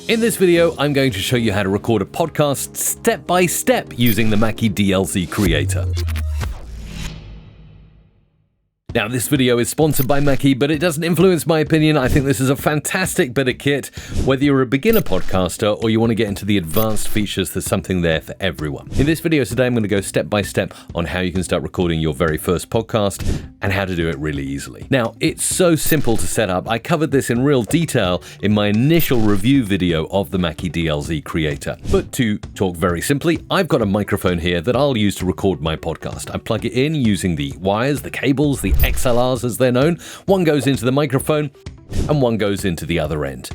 In this video, I'm going to show you how to record a podcast step by step using the Mackie DLZ Creator. Now, this video is sponsored by Mackie, but it doesn't influence my opinion. I think this is a fantastic bit of kit. Whether you're a beginner podcaster or you want to get into the advanced features, there's something there for everyone. In this video today, I'm going to go step by step on how you can start recording your very first podcast and how to do it really easily. Now, it's so simple to set up. I covered this in real detail in my initial review video of the Mackie DLZ Creator. But to talk very simply, I've got a microphone here that I'll use to record my podcast. I plug it in using the wires, the cables, the XLRs as they're known. One goes into the microphone and one goes into the other end.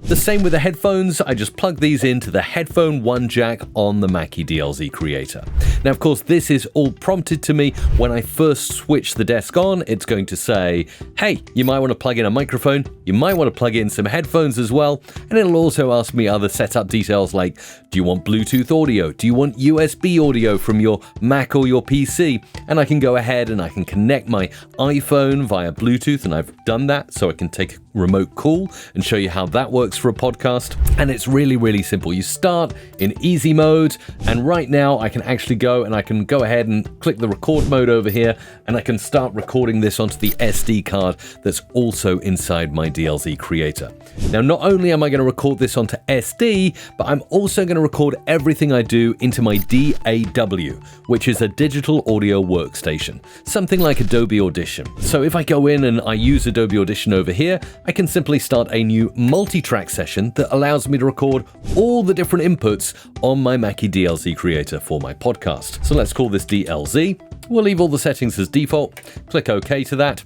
The same with the headphones. I just plug these into the headphone 1 jack on the Mackie DLZ Creator. Now, of course, this is all prompted to me when I first switch the desk on. It's going to say, hey, you might want to plug in a microphone. You might want to plug in some headphones as well. And it'll also ask me other setup details like, do you want Bluetooth audio? Do you want USB audio from your Mac or your PC? And I can go ahead and I can connect my iPhone via Bluetooth, and I've done that so I can take a remote call and show you how that works for a podcast. And it's really, really simple. You start in easy mode, and right now I can actually go and I can go ahead and click the record mode over here, and I can start recording this onto the SD card that's also inside my DLZ Creator. Now, not only am I going to record this onto SD, but I'm also going to record everything I do into my DAW, which is a digital audio workstation, something like Adobe Audition. So if I go in and I use Adobe Audition over here, I can simply start a new multi-track session that allows me to record all the different inputs on my Mackie DLZ Creator for my podcast. So let's call this DLZ. We'll leave all the settings as default. Click OK to that.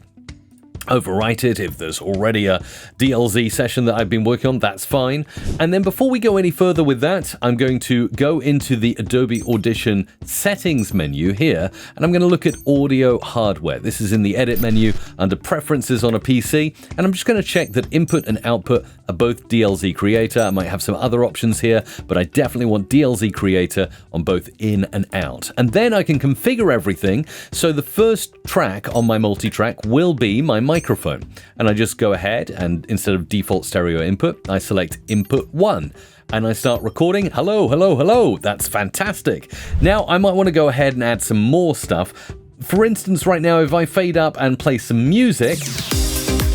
Overwrite it. If there's already a DLZ session that I've been working on, that's fine. And then before we go any further with that, I'm going to go into the Adobe Audition settings menu here, and I'm going to look at audio hardware. This is in the edit menu under preferences on a PC, and I'm just going to check that input and output are both DLZ Creator. I might have some other options here, but I definitely want DLZ Creator on both in and out. And then I can configure everything. So the first track on my multi-track will be my microphone, and I just go ahead and instead of default stereo input, I select input 1 and I start recording. Hello, hello, hello. That's fantastic. Now I might want to go ahead and add some more stuff. For instance, right now, if I fade up and play some music,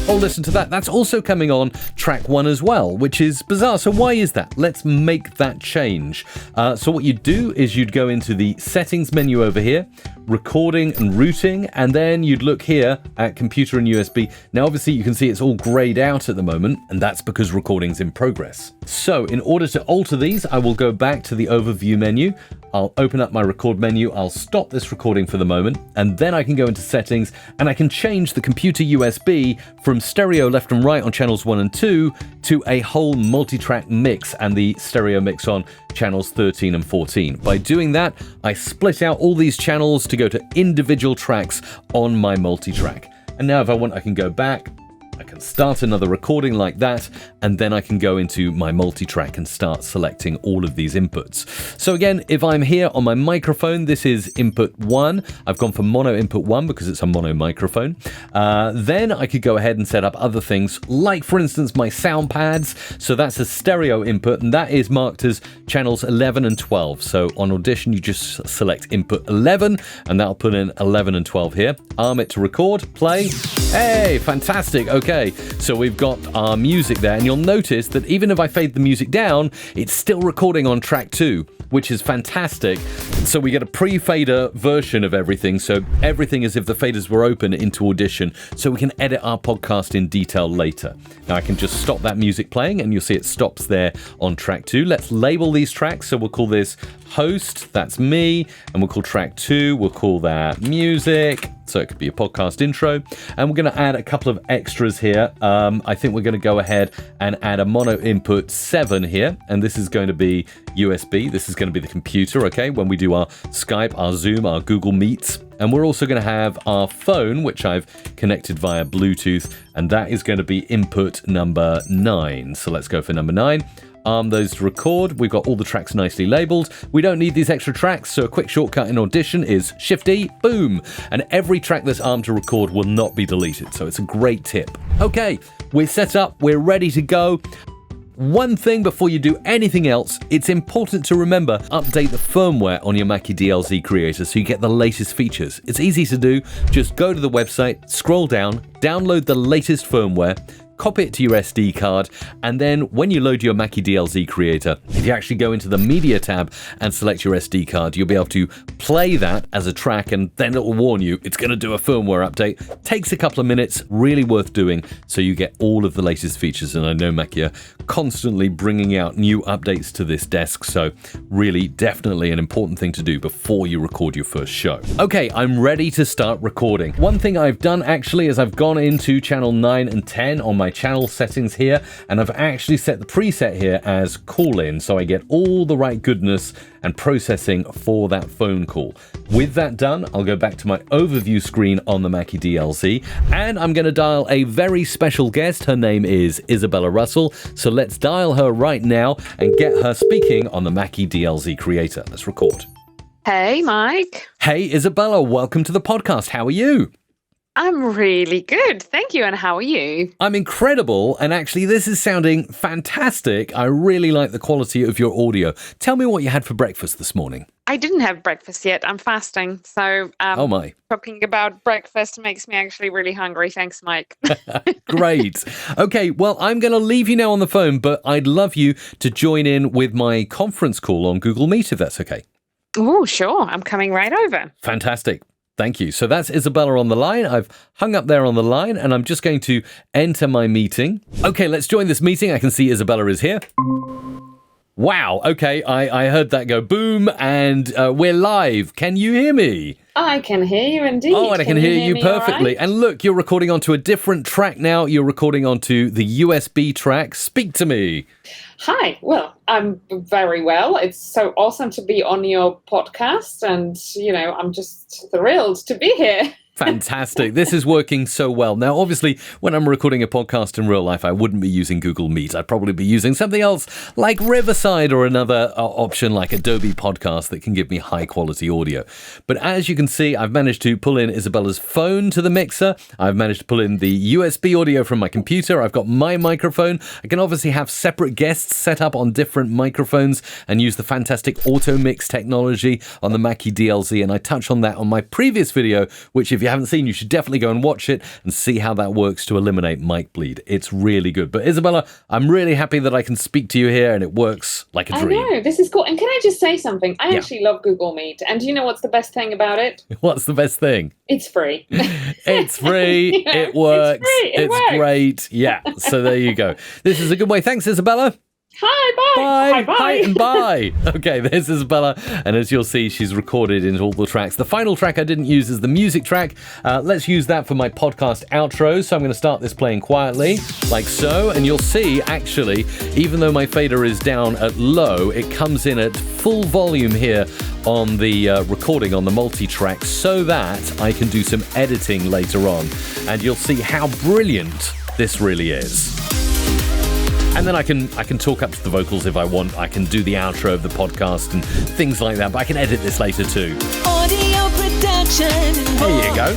oh, listen to that. That's also coming on track 1 as well, which is bizarre. So why is that? Let's make that change. So what you'd do is you'd go into the settings menu over here, recording and routing, and then you'd look here at computer and USB. Now, obviously, you can see it's all grayed out at the moment, and that's because recording's in progress. So in order to alter these, I will go back to the overview menu. I'll open up my record menu. I'll stop this recording for the moment, and then I can go into settings and I can change the computer USB from stereo left and right on channels 1 and 2 to a whole multi-track mix and the stereo mix on channels 13 and 14. By doing that, I split out all these channels to go to individual tracks on my multi-track. And now if I want, I can go back. I can start another recording like that, and then I can go into my multi-track and start selecting all of these inputs. So again, if I'm here on my microphone, this is input 1. I've gone for mono input 1 because it's a mono microphone. Then I could go ahead and set up other things, like for instance, my sound pads. So that's a stereo input, and that is marked as channels 11 and 12. So on Audition, you just select input 11, and that'll put in 11 and 12 here. Arm it to record, play. Hey, fantastic. Okay, so we've got our music there, and you'll notice that even if I fade the music down, it's still recording on track 2, which is fantastic. So we get a pre-fader version of everything, so everything as if the faders were open into Audition, so we can edit our podcast in detail later. Now I can just stop that music playing, and you'll see it stops there on track 2. Let's label these tracks, so we'll call this host, that's me, and we'll call track 2, we'll call that music. So it could be a podcast intro, and we're going to add a couple of extras here. I think we're going to go ahead and add a mono input 7 here, and this is going to be USB. This is going to be the computer, okay, when we do our Skype, our Zoom, our Google Meets. And we're also going to have our phone, which I've connected via Bluetooth, and that is going to be input number 9. So let's go for number 9. Arm those to record. We've got all the tracks nicely labeled. We don't need these extra tracks, so a quick shortcut in Audition is Shift-E, boom, and every track that's armed to record will not be deleted, so it's a great tip. Okay, we're set up, we're ready to go. one thing before you do anything else, it's important to remember, update the firmware on your Mackie DLZ Creator so you get the latest features. It's easy to do. Just go to the website, scroll down, download the latest firmware, copy it to your SD card, and then when you load your Mackie DLZ Creator, if you actually go into the Media tab and select your SD card, you'll be able to play that as a track, and then it'll warn you it's going to do a firmware update. Takes a couple of minutes, really worth doing, so you get all of the latest features. And I know Mackie are constantly bringing out new updates to this desk, so really definitely an important thing to do before you record your first show. Okay, I'm ready to start recording. One thing I've done actually is I've gone into channel 9 and 10 on my channel settings here, and I've actually set the preset here as call in, so I get all the right goodness and processing for that phone call. With that done, I'll go back to my overview screen on the Mackie DLZ, and I'm going to dial a very special guest. Her name is Isabella Russell, so let's dial her right now and get her speaking on the Mackie DLZ Creator. Let's record. Hey, Mike. Hey, Isabella, welcome to the podcast. How are you? I'm really good. Thank you. And how are you? I'm incredible. And actually, this is sounding fantastic. I really like the quality of your audio. Tell me what you had for breakfast this morning. I didn't have breakfast yet. I'm fasting. So oh my. Talking about breakfast makes me actually really hungry. Thanks, Mike. Great. Okay, well, I'm going to leave you now on the phone, but I'd love you to join in with my conference call on Google Meet, if that's okay. Oh, sure. I'm coming right over. Fantastic. Thank you. So that's Isabella on the line. I've hung up there on the line, and I'm just going to enter my meeting. Okay, let's join this meeting. I can see Isabella is here. Wow. Okay, I heard that go boom, and we're live. Can you hear me? I can hear you indeed. Oh, and I can hear you perfectly. Right? And look, you're recording onto a different track now. You're recording onto the USB track. Speak to me. Hi. Well, I'm very well. It's so awesome to be on your podcast, and, I'm just thrilled to be here. Fantastic. This is working so well. Now, obviously, when I'm recording a podcast in real life, I wouldn't be using Google Meet. I'd probably be using something else like Riverside or another option like Adobe Podcast that can give me high quality audio. But as you can see, I've managed to pull in Isabella's phone to the mixer. I've managed to pull in the USB audio from my computer. I've got my microphone. I can obviously have separate guests set up on different microphones and use the fantastic auto mix technology on the Mackie DLZ. And I touched on that on my previous video, which if you haven't seen, you should definitely go and watch it and see how that works to eliminate mic bleed. It's really good. But Isabella, I'm really happy that I can speak to you here and it works like a dream. I know, this is cool. And can I just say something? I actually love Google Meet. And do you know what's the best thing about it? What's the best thing? It's free. It's free. Yeah, it works. It works. Great. Yeah. So there you go. This is a good way. Thanks, Isabella. Hi, bye. Bye, Bye, hi, and bye. Okay, this is Bella, and as you'll see, she's recorded into all the tracks. The final track I didn't use is the music track. Let's use that for my podcast outro. So I'm going to start this playing quietly, like so, and you'll see, actually, even though my fader is down at low, it comes in at full volume here on the recording on the Multitrack so that I can do some editing later on, and you'll see how brilliant this really is. And then I can talk up to the vocals if I want. I can do the outro of the podcast and things like that, but I can edit this later too. Audio production. There you go.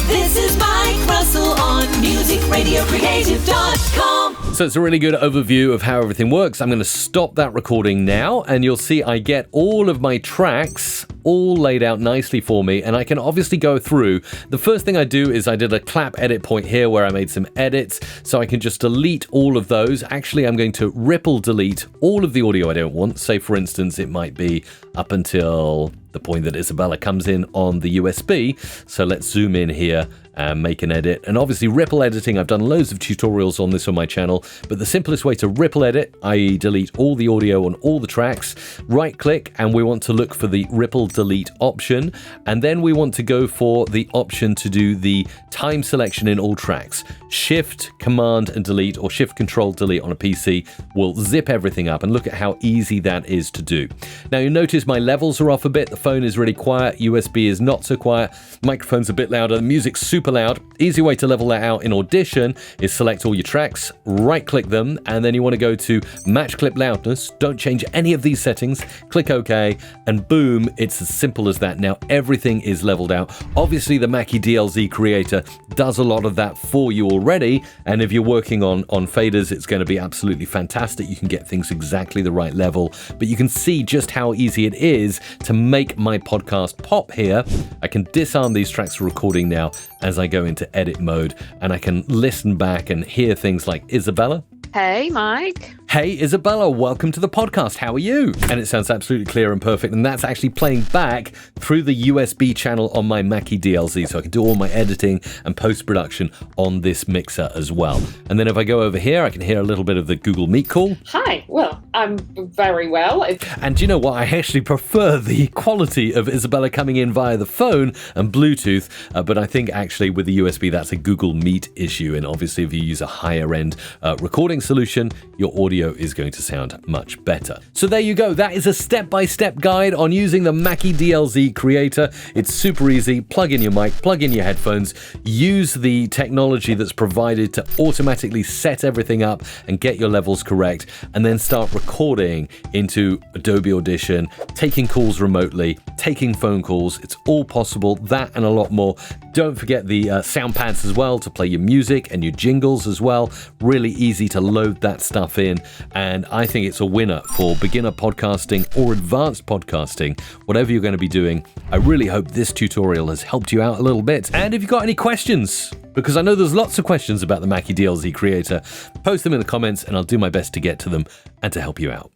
This is Mike Russell on musicradiocreative.com. So it's a really good overview of how everything works. I'm going to stop that recording now, and you'll see I get all of my tracks all laid out nicely for me, and I can obviously go through. The first thing I do is I did a clap edit point here where I made some edits, so I can just delete all of those. Actually, I'm going to ripple delete all of the audio I don't want. Say, for instance, it might be up until the point that Isabella comes in on the USB. So let's zoom in here and make an edit. And obviously ripple editing, I've done loads of tutorials on this on my channel, but the simplest way to ripple edit, i.e. delete all the audio on all the tracks, right click, and we want to look for the ripple delete option. And then we want to go for the option to do the time selection in all tracks. Shift, Command and Delete, or Shift, Control, Delete on a PC will zip everything up, and look at how easy that is to do. Now you'll notice my levels are off a bit. The phone is really quiet, USB is not so quiet, microphone's a bit louder, the music's super loud. Easy way to level that out in Audition is select all your tracks, right click them, and then you want to go to Match Clip Loudness. Don't change any of these settings, click OK, and boom, it's It's as simple as that. Now everything is leveled out. Obviously, the Mackie DLZ Creator does a lot of that for you already. And if you're working on faders, it's going to be absolutely fantastic. You can get things exactly the right level. But you can see just how easy it is to make my podcast pop here. I can disarm these tracks for recording now as I go into edit mode, and I can listen back and hear things like Isabella. Hey, Mike. Hey, Isabella, welcome to the podcast. How are you? And it sounds absolutely clear and perfect. And that's actually playing back through the USB channel on my Mackie DLZ. So I can do all my editing and post-production on this mixer as well. And then if I go over here, I can hear a little bit of the Google Meet call. Hi, well, I'm very well. And do you know what? I actually prefer the quality of Isabella coming in via the phone and Bluetooth. But I think actually with the USB, that's a Google Meet issue. And obviously, if you use a higher end recording solution, your audio is going to sound much better. So there you go. That is a step-by-step guide on using the Mackie DLZ Creator. It's super easy. Plug in your mic, plug in your headphones, use the technology that's provided to automatically set everything up and get your levels correct, and then start recording into Adobe Audition, taking calls remotely, taking phone calls. It's all possible. That and a lot more. Don't forget the sound pads as well to play your music and your jingles as well. Really easy to load that stuff in. And I think it's a winner for beginner podcasting or advanced podcasting, whatever you're going to be doing. I really hope this tutorial has helped you out a little bit. And if you've got any questions, because I know there's lots of questions about the Mackie DLZ Creator, post them in the comments and I'll do my best to get to them and to help you out.